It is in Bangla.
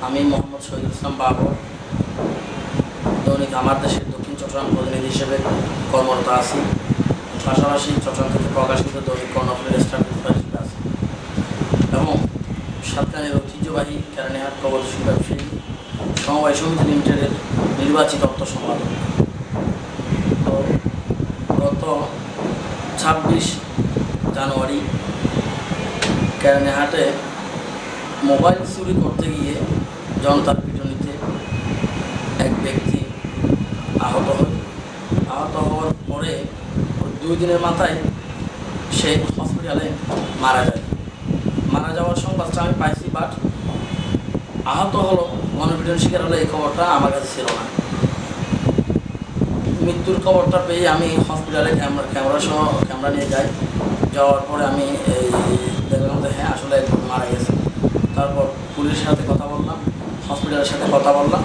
আমি মোহাম্মদ শহীদুল ইসলাম বাবর দৈনিক আমার দেশের দক্ষিণ চট্টগ্রাম প্রতিনিধি হিসেবে কর্মরত আছি। পাশাপাশি চট্টগ্রাম থেকে প্রকাশিত দৈনিক কর্ণফুলীর স্টাফ হিসেবে আছি এবং সাতকানির ঐতিহ্যবাহী কেরানীহাট প্রগতিশীল ব্যবসায়ী সমবায় সমিতি লিমিটেডের নির্বাচিত অর্থ সম্পাদক। তো গত 26 জানুয়ারি কেরানীহাটে মোবাইল চুরি করতে গিয়ে জনতার পিটুনিতে এক ব্যক্তি আহত হওয়ার পরে 2 দিনের মাথায় সে হসপিটালে মারা যায়। মারা যাওয়ার সংবাদটা আমি পাইছি, বাট আহত হলো, গণপিটুনির শিকার হলো, এই খবরটা আমার কাছে ছিল না। মৃত্যুর খবরটা পেয়ে আমি হসপিটালে ক্যামেরা নিয়ে যাই। যাওয়ার পরে আমি দেখলাম যে হ্যাঁ আসলে একজন মারা গেছে। তারপর পুলিশের সাথে কথা বললাম, হসপিটালের সাথে কথা বললাম।